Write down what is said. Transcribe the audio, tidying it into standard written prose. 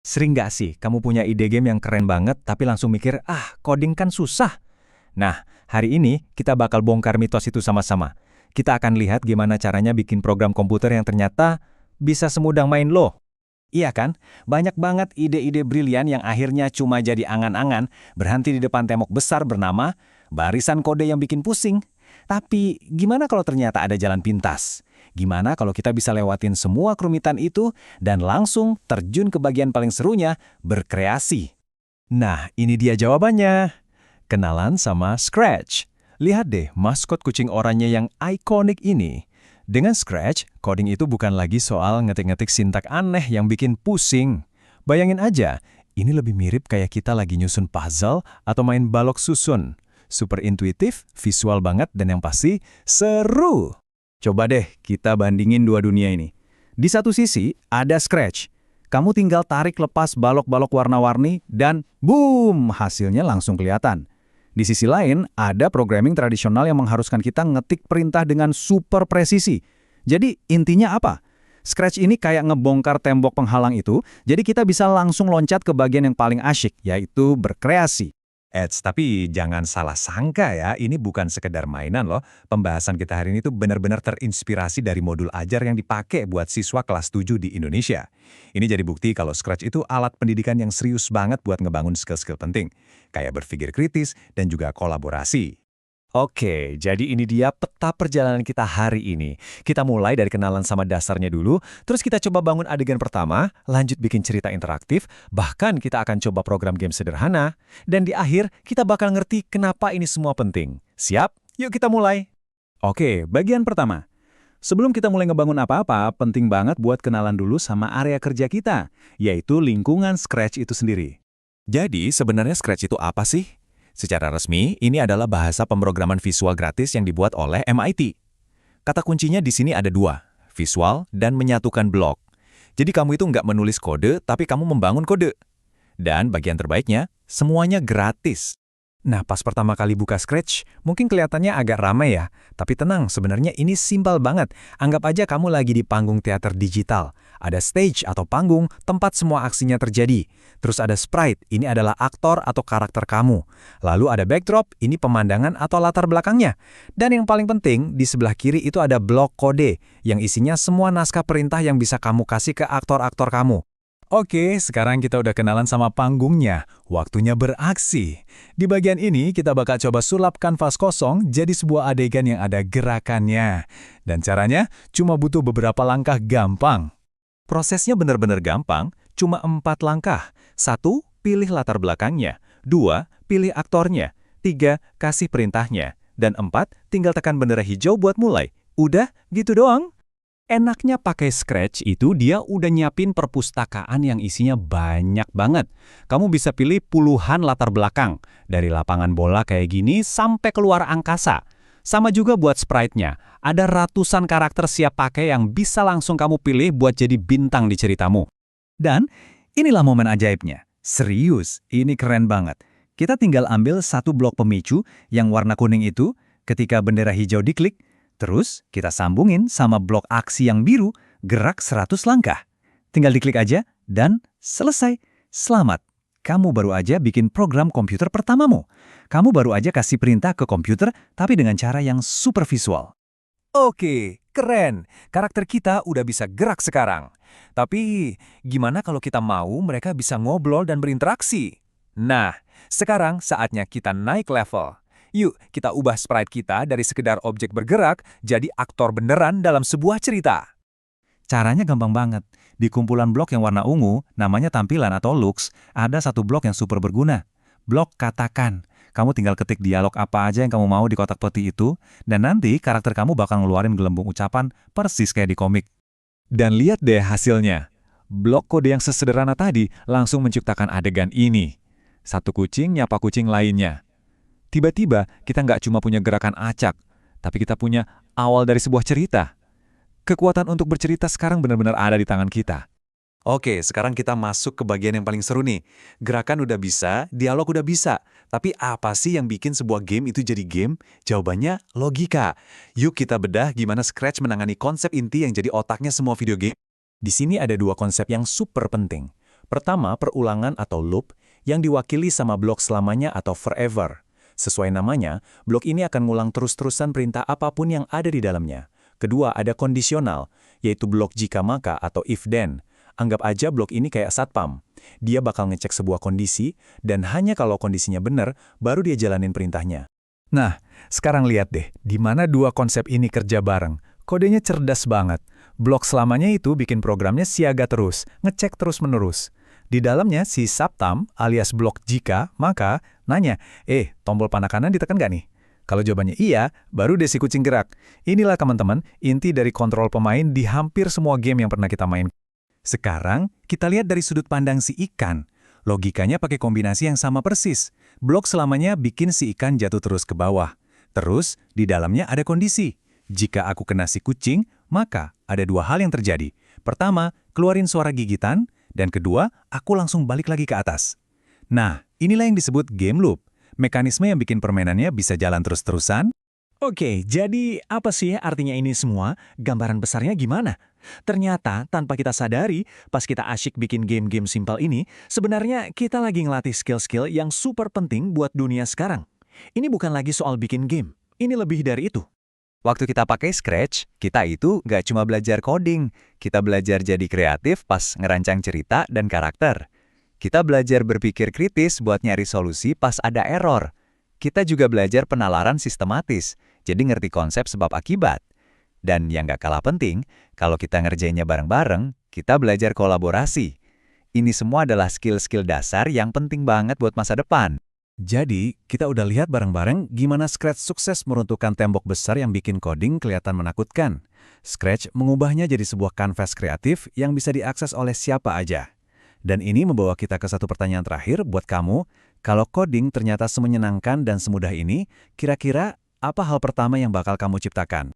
Sering nggak sih kamu punya ide game yang keren banget tapi langsung mikir, coding kan susah. Nah, hari ini kita bakal bongkar mitos itu sama-sama. Kita akan lihat gimana caranya bikin program komputer yang ternyata bisa semudah main loh. Iya kan? Banyak banget ide-ide brilian yang akhirnya cuma jadi angan-angan, berhenti di depan tembok besar bernama barisan kode yang bikin pusing. Tapi gimana kalau ternyata ada jalan pintas? Gimana kalau kita bisa lewatin semua kerumitan itu dan langsung terjun ke bagian paling serunya, berkreasi? Nah, ini dia jawabannya. Kenalan sama Scratch. Lihat deh maskot kucing oranye yang ikonik ini. Dengan Scratch, coding itu bukan lagi soal ngetik-ngetik sintak aneh yang bikin pusing. Bayangin aja, ini lebih mirip kayak kita lagi nyusun puzzle atau main balok susun. Super intuitif, visual banget, dan yang pasti seru. Coba deh kita bandingin dua dunia ini. Di satu sisi ada Scratch. Kamu tinggal tarik lepas balok-balok warna-warni dan boom, hasilnya langsung kelihatan. Di sisi lain, ada programming tradisional yang mengharuskan kita ngetik perintah dengan super presisi. Jadi, intinya apa? Scratch ini kayak ngebongkar tembok penghalang itu, jadi kita bisa langsung loncat ke bagian yang paling asyik, yaitu berkreasi. Tapi jangan salah sangka ya, ini bukan sekedar mainan loh. Pembahasan kita hari ini tuh benar-benar terinspirasi dari modul ajar yang dipakai buat siswa kelas 7 di Indonesia. Ini jadi bukti kalau Scratch itu alat pendidikan yang serius banget buat ngebangun skill-skill penting, kayak berpikir kritis dan juga kolaborasi. Oke, jadi ini dia peta perjalanan kita hari ini. Kita mulai dari kenalan sama dasarnya dulu, terus kita coba bangun adegan pertama, lanjut bikin cerita interaktif, bahkan kita akan coba program game sederhana, dan di akhir kita bakal ngerti kenapa ini semua penting. Siap? Yuk kita mulai. Oke, bagian pertama. Sebelum kita mulai ngebangun apa-apa, penting banget buat kenalan dulu sama area kerja kita, yaitu lingkungan Scratch itu sendiri. Jadi sebenarnya Scratch itu apa sih? Secara resmi, ini adalah bahasa pemrograman visual gratis yang dibuat oleh MIT. Kata kuncinya di sini ada dua, visual dan menyatukan blok. Jadi kamu itu nggak menulis kode, tapi kamu membangun kode. Dan bagian terbaiknya, semuanya gratis. Nah, pas pertama kali buka Scratch, mungkin kelihatannya agak ramai ya. Tapi tenang, sebenarnya ini simpel banget. Anggap aja kamu lagi di panggung teater digital. Ada stage atau panggung, tempat semua aksinya terjadi. Terus ada sprite, ini adalah aktor atau karakter kamu. Lalu ada backdrop, ini pemandangan atau latar belakangnya. Dan yang paling penting, di sebelah kiri itu ada blok kode, yang isinya semua naskah perintah yang bisa kamu kasih ke aktor-aktor kamu. Oke, sekarang kita udah kenalan sama panggungnya. Waktunya beraksi. Di bagian ini, kita bakal coba sulap kanvas kosong jadi sebuah adegan yang ada gerakannya. Dan caranya cuma butuh beberapa langkah gampang. Prosesnya benar-benar gampang, cuma 4 langkah. 1. Pilih latar belakangnya. 2. Pilih aktornya. 3. Kasih perintahnya. Dan 4. Tinggal tekan bendera hijau buat mulai. Udah, gitu doang. Enaknya pakai Scratch itu dia udah nyiapin perpustakaan yang isinya banyak banget. Kamu bisa pilih puluhan latar belakang, dari lapangan bola kayak gini sampai keluar angkasa. Sama juga buat sprite-nya, ada ratusan karakter siap pakai yang bisa langsung kamu pilih buat jadi bintang di ceritamu. Dan inilah momen ajaibnya. Serius, ini keren banget. Kita tinggal ambil satu blok pemicu yang warna kuning itu, ketika bendera hijau diklik, terus kita sambungin sama blok aksi yang biru, gerak 100 langkah. Tinggal diklik aja, dan selesai. Selamat, kamu baru aja bikin program komputer pertamamu. Kamu baru aja kasih perintah ke komputer, tapi dengan cara yang super visual. Oke, keren. Karakter kita udah bisa gerak sekarang. Tapi, gimana kalau kita mau mereka bisa ngobrol dan berinteraksi? Nah, sekarang saatnya kita naik level. Yuk, kita ubah sprite kita dari sekedar objek bergerak jadi aktor beneran dalam sebuah cerita. Caranya gampang banget. Di kumpulan blok yang warna ungu, namanya tampilan atau looks, ada satu blok yang super berguna. Blok katakan. Kamu tinggal ketik dialog apa aja yang kamu mau di kotak peti itu, dan nanti karakter kamu bakal ngeluarin gelembung ucapan persis kayak di komik. Dan lihat deh hasilnya. Blok kode yang sesederhana tadi langsung menciptakan adegan ini. Satu kucing nyapa kucing lainnya. Tiba-tiba, kita nggak cuma punya gerakan acak, tapi kita punya awal dari sebuah cerita. Kekuatan untuk bercerita sekarang benar-benar ada di tangan kita. Oke, sekarang kita masuk ke bagian yang paling seru nih. Gerakan udah bisa, dialog udah bisa. Tapi apa sih yang bikin sebuah game itu jadi game? Jawabannya logika. Yuk kita bedah gimana Scratch menangani konsep inti yang jadi otaknya semua video game. Di sini ada dua konsep yang super penting. Pertama, perulangan atau loop yang diwakili sama blok selamanya atau forever. Sesuai namanya, blok ini akan ngulang terus-terusan perintah apapun yang ada di dalamnya. Kedua, ada kondisional, yaitu blok jika maka atau if then. Anggap aja blok ini kayak satpam. Dia bakal ngecek sebuah kondisi, dan hanya kalau kondisinya benar, baru dia jalanin perintahnya. Nah, sekarang lihat deh, di mana dua konsep ini kerja bareng. Kodenya cerdas banget. Blok selamanya itu bikin programnya siaga terus, ngecek terus-menerus. Di dalamnya si subtam alias blok jika, maka, nanya, tombol panah kanan ditekan nggak nih? Kalau jawabannya iya, baru deh si kucing gerak. Inilah teman-teman, inti dari kontrol pemain di hampir semua game yang pernah kita main. Sekarang, kita lihat dari sudut pandang si ikan. Logikanya pakai kombinasi yang sama persis. Blok selamanya bikin si ikan jatuh terus ke bawah. Terus, di dalamnya ada kondisi. Jika aku kena si kucing, maka ada dua hal yang terjadi. Pertama, keluarin suara gigitan, dan kedua, aku langsung balik lagi ke atas. Nah, inilah yang disebut game loop. Mekanisme yang bikin permainannya bisa jalan terus-terusan. Oke, jadi apa sih artinya ini semua? Gambaran besarnya gimana? Ternyata, tanpa kita sadari, pas kita asyik bikin game-game simpel ini, sebenarnya kita lagi ngelatih skill-skill yang super penting buat dunia sekarang. Ini bukan lagi soal bikin game, ini lebih dari itu. Waktu kita pakai Scratch, kita itu nggak cuma belajar coding. Kita belajar jadi kreatif pas ngerancang cerita dan karakter. Kita belajar berpikir kritis buat nyari solusi pas ada error. Kita juga belajar penalaran sistematis, jadi ngerti konsep sebab akibat. Dan yang nggak kalah penting, kalau kita ngerjainnya bareng-bareng, kita belajar kolaborasi. Ini semua adalah skill-skill dasar yang penting banget buat masa depan. Jadi, kita udah lihat bareng-bareng gimana Scratch sukses meruntuhkan tembok besar yang bikin coding kelihatan menakutkan. Scratch mengubahnya jadi sebuah kanvas kreatif yang bisa diakses oleh siapa aja. Dan ini membawa kita ke satu pertanyaan terakhir buat kamu. Kalau coding ternyata semenyenangkan dan semudah ini, kira-kira apa hal pertama yang bakal kamu ciptakan?